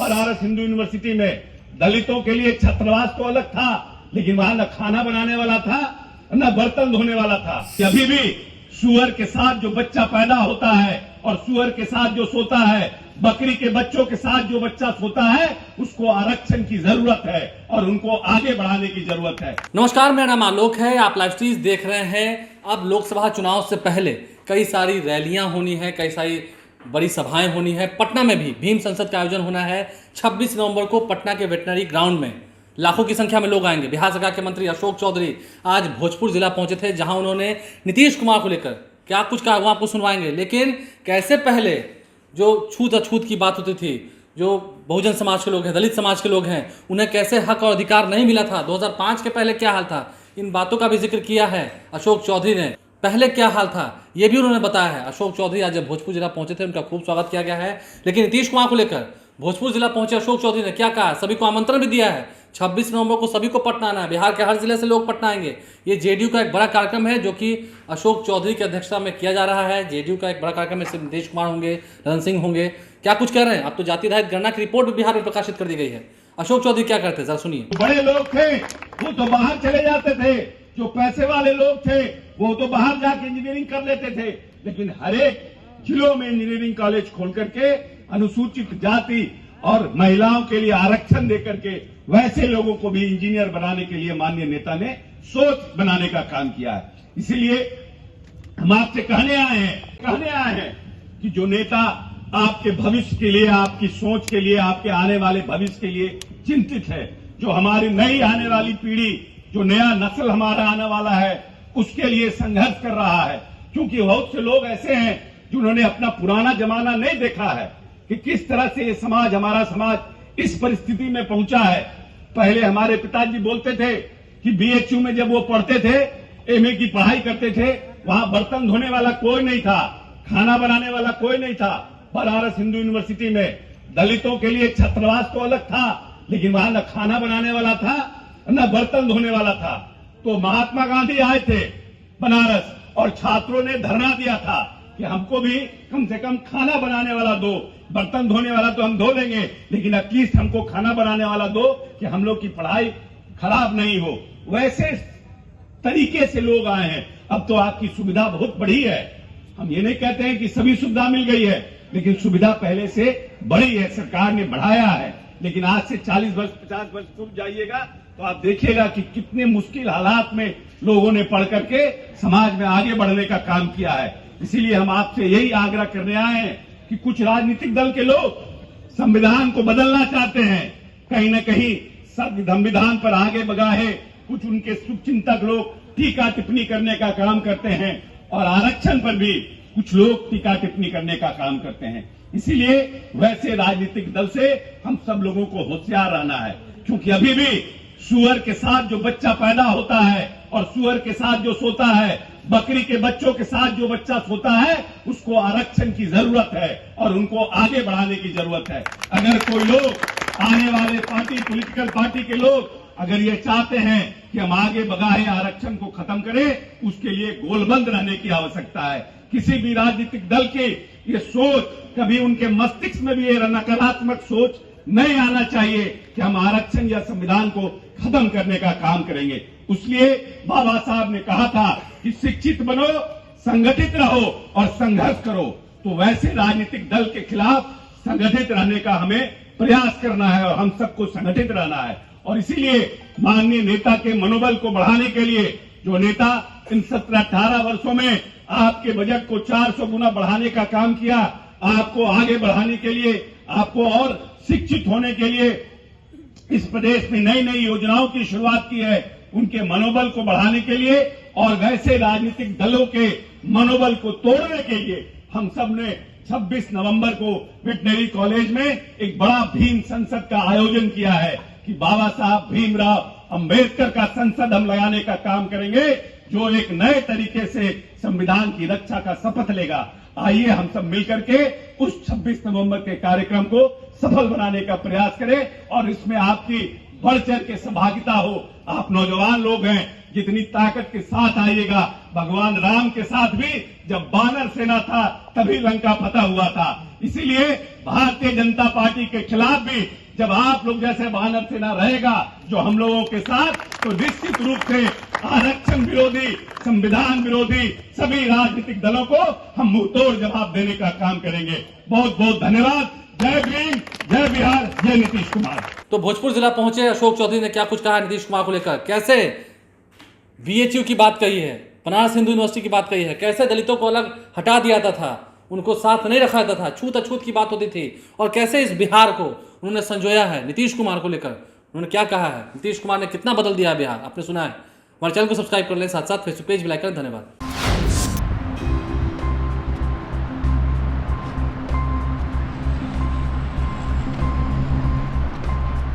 Banaras Hindu university में दलितों के लिए छात्रावास तो अलग था, लेकिन वहां न खाना बनाने वाला था न बर्तन धोने वाला था। अभी भी सुअर के साथ जो बच्चा पैदा होता है और सुअर के साथ जो सोता है, बकरी के बच्चों के साथ जो बच्चा सोता है, उसको आरक्षण की जरूरत है और उनको आगे बढ़ाने की जरूरत है। नमस्कार, मेरा नाम आलोक है। आप लाइव स्ट्रीम देख रहे हैं। अब लोकसभा चुनाव से पहले कई सारी रैलियां होनी है, कई सारी बड़ी सभाएं होनी है। पटना में भी भीम संसद का आयोजन होना है 26 नवंबर को पटना के वेटनरी ग्राउंड में। लाखों की संख्या में लोग आएंगे। बिहार सरकार के मंत्री अशोक चौधरी आज भोजपुर जिला पहुंचे थे, जहां उन्होंने नीतीश कुमार को लेकर क्या कुछ कहा वो आपको सुनवाएंगे। लेकिन कैसे पहले जो छूत अछूत की बात होती थी, जो बहुजन समाज के लोग हैं, दलित समाज के लोग हैं, उन्हें कैसे हक और अधिकार नहीं मिला था, 2005 के पहले क्या हाल था, इन बातों का भी जिक्र किया है अशोक चौधरी ने। पहले क्या हाल था ये भी उन्होंने बताया है। अशोक चौधरी आज जब भोजपुर जिला पहुंचे थे, उनका खूब स्वागत किया गया है। लेकिन नीतीश कुमार को लेकर भोजपुर जिला पहुंचे अशोक चौधरी ने क्या कहा, सभी को आमंत्रण भी दिया है। 26 नवंबर को सभी को पटना आना है। बिहार के हर जिले से लोग पटना आएंगे। ये जेडीयू का एक बड़ा कार्यक्रम है, जो कि अशोक चौधरी की अध्यक्षता में किया जा रहा है। जेडीयू का एक बड़ा कार्यक्रम है, इसमें नीतीश कुमार होंगे, रतन सिंह होंगे। क्या कुछ कह रहे हैं। अब तो जाति रहित गणना की रिपोर्ट भी बिहार में प्रकाशित कर दी गई है। अशोक चौधरी क्या करते, जरा सुनिए। बड़े लोग थे वो तो बाहर चले जाते थे, जो पैसे वाले लोग थे वो तो बाहर जाके इंजीनियरिंग कर लेते थे। लेकिन हर एक जिलों में इंजीनियरिंग कॉलेज खोल करके अनुसूचित जाति और महिलाओं के लिए आरक्षण देकर के वैसे लोगों को भी इंजीनियर बनाने के लिए माननीय नेता ने सोच बनाने का काम किया है। इसीलिए हम आपसे कहने आए हैं कि जो नेता आपके भविष्य के लिए, आपकी सोच के लिए, आपके आने वाले भविष्य के लिए चिंतित है, जो हमारी नई आने वाली पीढ़ी, जो नया नस्ल हमारा आने वाला है, उसके लिए संघर्ष कर रहा है। क्योंकि बहुत से लोग ऐसे हैं जिन्होंने अपना पुराना जमाना नहीं देखा है कि किस तरह से ये समाज, हमारा समाज इस परिस्थिति में पहुंचा है। पहले हमारे पिताजी बोलते थे कि बीएचयू में जब वो पढ़ते थे, एमए की पढ़ाई करते थे, वहां बर्तन धोने वाला कोई नहीं था, खाना बनाने वाला कोई नहीं था। बनारस हिंदू यूनिवर्सिटी में दलितों के लिए छात्रावास तो अलग था, लेकिन वहां न खाना बनाने वाला था न बर्तन धोने वाला था। तो महात्मा गांधी आए थे बनारस और छात्रों ने धरना दिया था कि हमको भी कम से कम खाना बनाने वाला दो, बर्तन धोने वाला तो हम धो लेंगे, लेकिन एटलीस्ट हमको खाना बनाने वाला दो कि हम लोग की पढ़ाई खराब नहीं हो। वैसे तरीके से लोग आए हैं। अब तो आपकी सुविधा बहुत बढ़ी है। हम ये नहीं कहते हैं कि सभी सुविधा मिल गई है, लेकिन सुविधा पहले से बढ़ी है, सरकार ने बढ़ाया है। लेकिन आज से 40 वर्ष 50 वर्ष पूर्व जाइएगा तो आप देखिएगा कि कितने मुश्किल हालात में लोगों ने पढ़ करके समाज में आगे बढ़ने का काम किया है। इसीलिए हम आपसे यही आग्रह करने आए हैं कि कुछ राजनीतिक दल के लोग संविधान को बदलना चाहते हैं, कहीं न कहीं संविधान पर आगे बढ़ाए कुछ उनके शुभचिंतक लोग टीका टिप्पणी करने का काम करते हैं और आरक्षण पर भी कुछ लोग टीका टिप्पणी करने का काम करते हैं। इसीलिए वैसे राजनीतिक दल से हम सब लोगों को होशियार रहना है, क्योंकि अभी भी सुअर के साथ जो बच्चा पैदा होता है और सुअर के साथ जो सोता है, बकरी के बच्चों के साथ जो बच्चा सोता है, उसको आरक्षण की जरूरत है और उनको आगे बढ़ाने की जरूरत है। अगर कोई लोग, आने वाले पार्टी, पॉलिटिकल पार्टी के लोग अगर ये चाहते हैं कि हम आगे बढ़ाए, आरक्षण को खत्म करें, उसके लिए गोलबंद रहने की आवश्यकता है। किसी भी राजनीतिक दल की ये सोच, कभी उनके मस्तिष्क में भी ये नकारात्मक सोच नहीं आना चाहिए कि हम आरक्षण या संविधान को खत्म करने का काम करेंगे। इसलिए बाबा साहब ने कहा था कि शिक्षित बनो, संगठित रहो और संघर्ष करो। तो वैसे राजनीतिक दल के खिलाफ संगठित रहने का हमें प्रयास करना है और हम सबको संगठित रहना है। और इसीलिए माननीय नेता के मनोबल को बढ़ाने के लिए, जो नेता इन 17-18 वर्षों में आपके बजट को 400 गुना बढ़ाने का काम किया, आपको आगे बढ़ाने के लिए, आपको और शिक्षित होने के लिए इस प्रदेश में नई नई योजनाओं की शुरुआत की है, उनके मनोबल को बढ़ाने के लिए और वैसे राजनीतिक दलों के मनोबल को तोड़ने के लिए हम सब ने 26 नवंबर को वेटनरी कॉलेज में एक बड़ा भीम संसद का आयोजन किया है कि बाबा साहब भीमराव अंबेडकर का संसद हम लगाने का काम करेंगे, जो एक नए तरीके से संविधान की रक्षा का शपथ लेगा। आइए हम सब मिलकर के उस 26 नवंबर के कार्यक्रम को सफल बनाने का प्रयास करें और इसमें आपकी बढ़ चढ़ के सहभागिता हो। आप नौजवान लोग हैं, जितनी ताकत के साथ आइएगा। भगवान राम के साथ भी जब वानर सेना था तभी लंका फतह हुआ था। इसीलिए भारतीय जनता पार्टी के खिलाफ भी जब आप लोग जैसे वानर सेना रहेगा जो हम लोगों के साथ, तो निश्चित रूप से आरक्षण विरोधी, संविधान विरोधी सभी राजनीतिक दलों को हम मुंहतोड़ जवाब देने का काम करेंगे। बहुत बहुत धन्यवाद। जय भीम, जय बिहार, जय नीतीश कुमार। तो भोजपुर जिला पहुंचे अशोक चौधरी ने क्या कुछ कहा नीतीश कुमार को लेकर, कैसे बीएचयू की बात कही है, बनारस हिंदू यूनिवर्सिटी की बात कही है, कैसे दलितों को अलग हटा दिया जाता था, उनको साथ नहीं रखा जाता था, छूत अछूत की बात होती थी, और कैसे इस बिहार को उन्होंने संजोया है नीतीश कुमार को लेकर। उन्होंने क्या कहा है, नीतीश कुमार ने कितना बदल दिया है बिहार, आपने सुना है। हमारे चैनल को सब्सक्राइब कर लें, साथ साथ फेसबुक पेज भी लाइक करें। धन्यवाद।